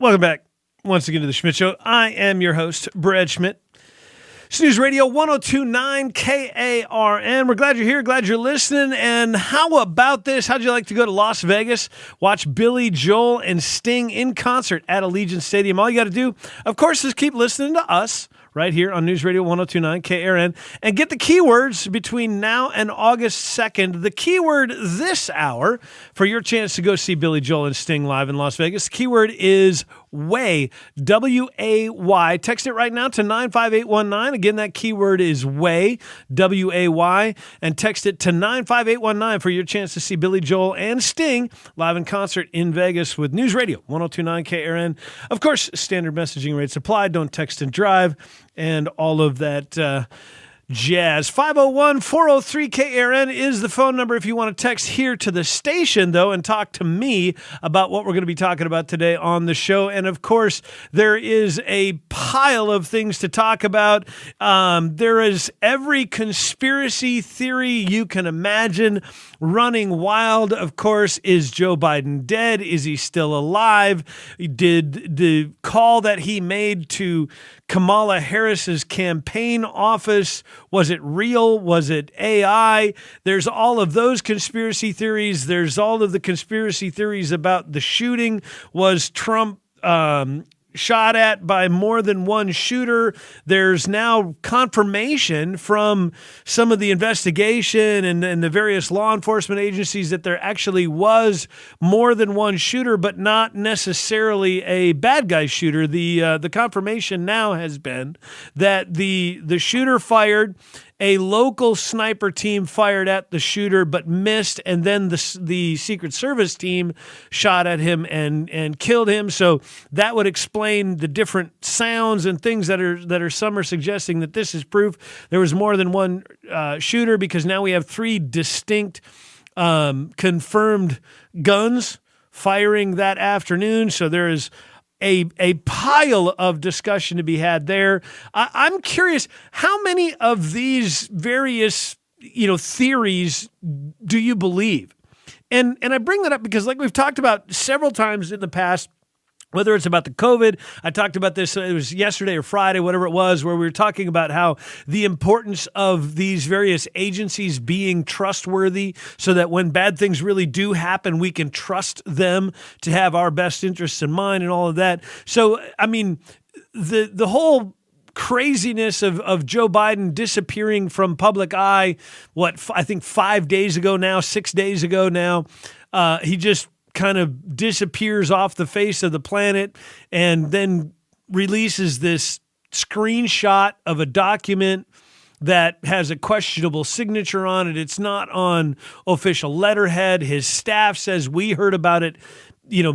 Welcome back once again to the Schmidt Show. I am your host, Brad Schmidt. News Radio 102.9 KARN. We're glad you're here, glad you're listening. And how about this? How'd you like to go to Las Vegas, watch Billy Joel and Sting in concert at Allegiant Stadium? All you got to do, of course, is keep listening to us right here on News Radio 102.9 KARN and get the keywords between now and August 2nd. The keyword this hour for your chance to go see Billy Joel and Sting live in Las Vegas. The keyword is WAY, W-A-Y. Text it right now to 95819. Again, that keyword is WAY, W-A-Y, and text it to 95819 for your chance to see Billy Joel and Sting live in concert in Vegas with News Radio 102.9 KARN. Of course, standard messaging rates apply. Don't text and drive and all of that jazz. 501-403-KARN is the phone number if you want to text here to the station, though, and talk to me about what we're going to be talking about today on the show. And, of course, there is a pile of things to talk about. There is every conspiracy theory you can imagine running wild. Of course, is Joe Biden dead? Is he still alive? Did the call that he made to Kamala Harris's campaign office, was it real? Was it AI? There's all of those conspiracy theories. There's all of the conspiracy theories about the shooting. Was Trump shot at by more than one shooter? There's now confirmation from some of the investigation and the various law enforcement agencies that there actually was more than one shooter, but not necessarily a bad guy shooter. The confirmation now has been that the shooter fired. A local sniper team fired at the shooter but missed, and then the Secret Service team shot at him and killed him. So that would explain the different sounds and things that are some are suggesting that this is proof there was more than one shooter, because now we have three distinct confirmed guns firing that afternoon. So there is a pile of discussion to be had there. I'm curious, how many of these various, theories do you believe? And I bring that up because, like we've talked about several times in the past, whether it's about the COVID, I talked about this, it was yesterday or Friday, whatever it was, where we were talking about how the importance of these various agencies being trustworthy so that when bad things really do happen, we can trust them to have our best interests in mind and all of that. So, I mean, the whole craziness of Joe Biden disappearing from public eye, I think 5 days ago now, 6 days ago now, he just kind of disappears off the face of the planet and then releases this screenshot of a document that has a questionable signature on it. It's not on official letterhead. His staff says we heard about it,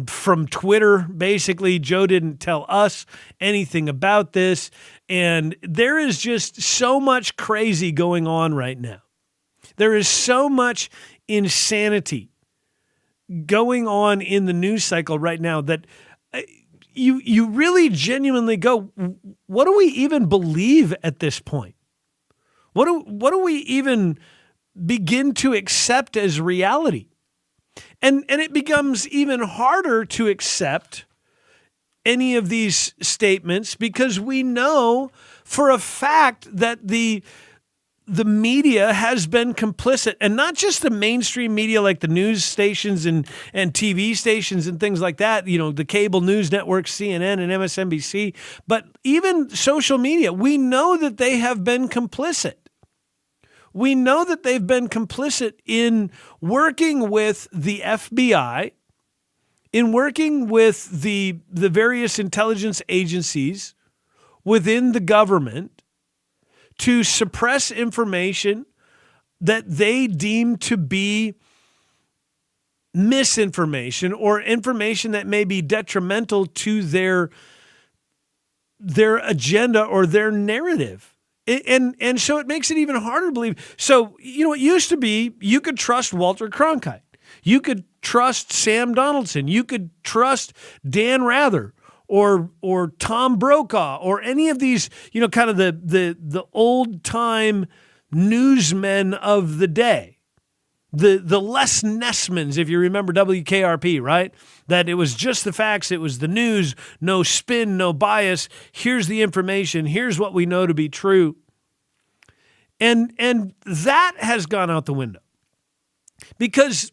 from Twitter. Basically, Joe didn't tell us anything about this. And there is just so much crazy going on right now. There is so much insanity going on in the news cycle right now that you really genuinely go, what do we even believe at this point? What do we even begin to accept as reality? And it becomes even harder to accept any of these statements because we know for a fact that the media has been complicit, and not just the mainstream media like the news stations and TV stations and things like that, the cable news networks, CNN and MSNBC, but even social media. We know that they have been complicit. We know that they've been complicit in working with the FBI, in working with the various intelligence agencies within the government to suppress information that they deem to be misinformation or information that may be detrimental to their agenda or their narrative. And so it makes it even harder to believe. So, it used to be you could trust Walter Cronkite. You could trust Sam Donaldson. You could trust Dan Rather or Tom Brokaw or any of these, kind of the old time newsmen of the day. the Les Nessmans, if you remember WKRP, right? That it was just the facts, it was the news, no spin, no bias. Here's the information, here's what we know to be true. And that has gone out the window. Because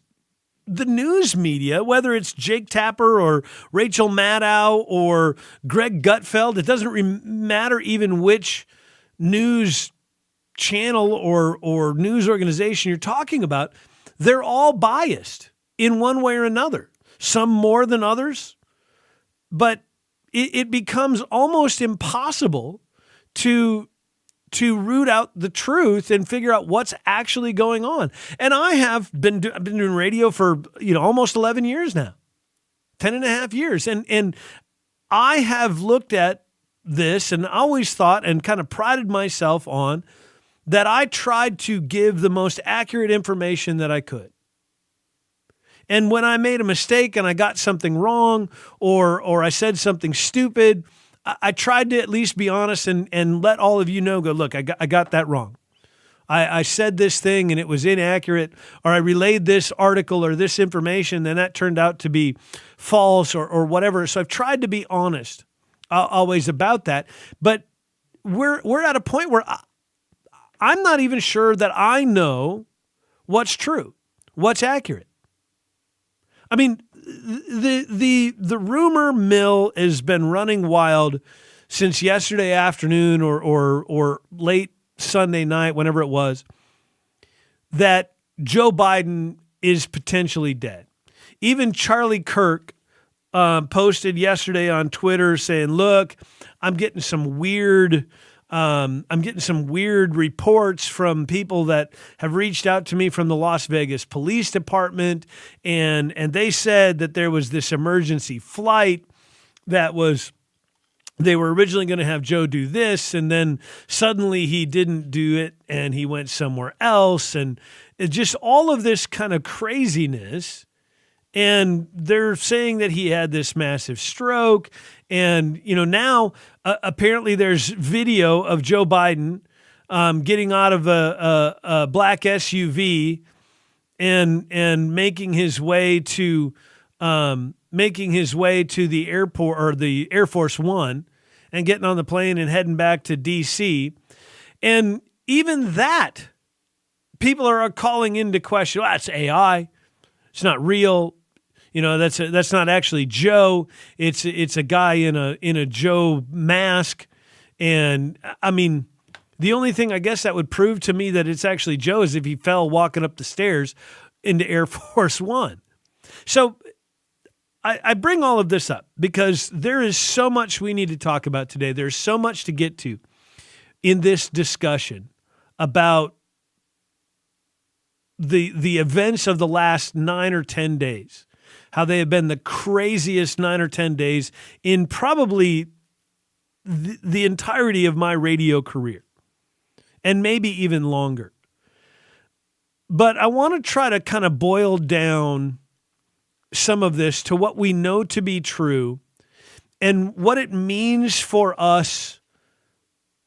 the news media, whether it's Jake Tapper or Rachel Maddow or Greg Gutfeld, it doesn't matter even which news channel or news organization you're talking about, they're all biased in one way or another, some more than others. But it becomes almost impossible to root out the truth and figure out what's actually going on. And I've been doing radio for, almost 11 years now, 10 and a half years. And I have looked at this and always thought and kind of prided myself on that I tried to give the most accurate information that I could. And when I made a mistake and I got something wrong or I said something stupid, I tried to at least be honest and let all of you know, look, I got that wrong. I said this thing and it was inaccurate, or I relayed this article or this information and that turned out to be false or whatever. So I've tried to be honest always about that. But we're at a point where I'm not even sure that I know what's true, what's accurate. I mean, the rumor mill has been running wild since yesterday afternoon or late Sunday night, whenever it was, that Joe Biden is potentially dead. Even Charlie Kirk posted yesterday on Twitter saying, "Look, I'm getting some weird reports from people that have reached out to me from the Las Vegas Police Department, and they said that there was this emergency flight they were originally going to have Joe do this, and then suddenly he didn't do it, and he went somewhere else, and it just all of this kind of craziness." And they're saying that he had this massive stroke. And, now apparently there's video of Joe Biden getting out of a black SUV and making his way to the airport or the Air Force One and getting on the plane and heading back to D.C. And even that, people are calling into question, it's AI. It's not real. That's not actually Joe. It's a guy in a Joe mask. And I mean, the only thing I guess that would prove to me that it's actually Joe is if he fell walking up the stairs into Air Force One. So I bring all of this up because there is so much we need to talk about today. There's so much to get to in this discussion about the events of the last 9 or 10 days. How they have been the craziest 9 or 10 days in probably the entirety of my radio career, and maybe even longer. But I want to try to kind of boil down some of this to what we know to be true and what it means for us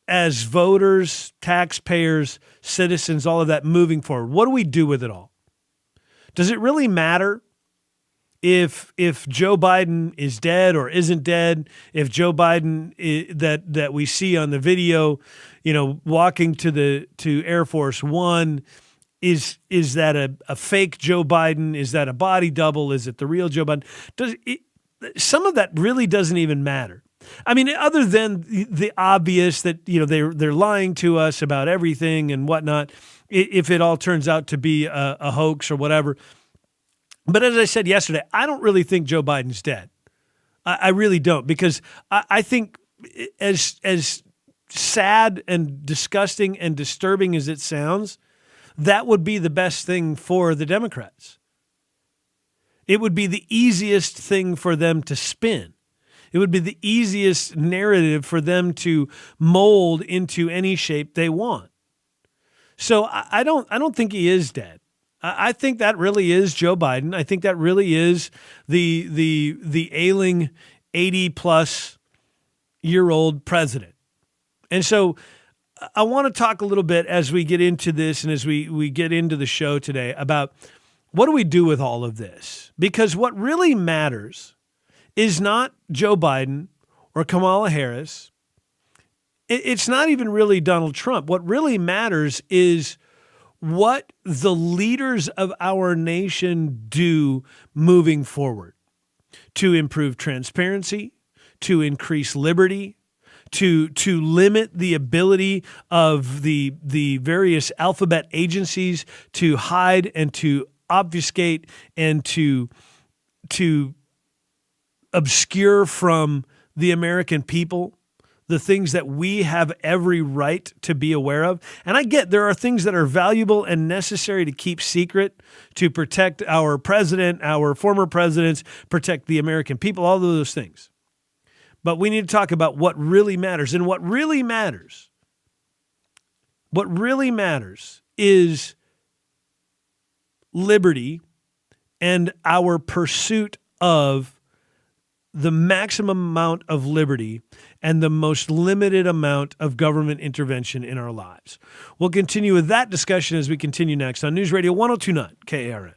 as voters, taxpayers, citizens, all of that moving forward. What do we do with it all? Does it really matter if Joe Biden is dead or isn't dead? If Joe Biden that we see on the video, walking to Air Force One, is that a fake Joe Biden? Is that a body double? Is it the real Joe Biden? Some of that really doesn't even matter. I mean, other than the obvious that they're lying to us about everything and whatnot, if it all turns out to be a hoax or whatever. But as I said yesterday, I don't really think Joe Biden's dead. I really don't, because I think as sad and disgusting and disturbing as it sounds, that would be the best thing for the Democrats. It would be the easiest thing for them to spin. It would be the easiest narrative for them to mold into any shape they want. So I don't think he is dead. I think that really is Joe Biden. I think that really is the ailing 80-plus-year-old president. And so I want to talk a little bit as we get into this and as we get into the show today about what do we do with all of this? Because what really matters is not Joe Biden or Kamala Harris. It's not even really Donald Trump. What really matters is what the leaders of our nation do moving forward to improve transparency, to increase liberty, to limit the ability of the various alphabet agencies to hide and to obfuscate and to obscure from the American people the things that we have every right to be aware of. And I get there are things that are valuable and necessary to keep secret, to protect our president, our former presidents, protect the American people, all of those things. But we need to talk about what really matters. And what really matters is liberty and our pursuit of the maximum amount of liberty and the most limited amount of government intervention in our lives. We'll continue with that discussion as we continue next on News Radio 102.9 KARN.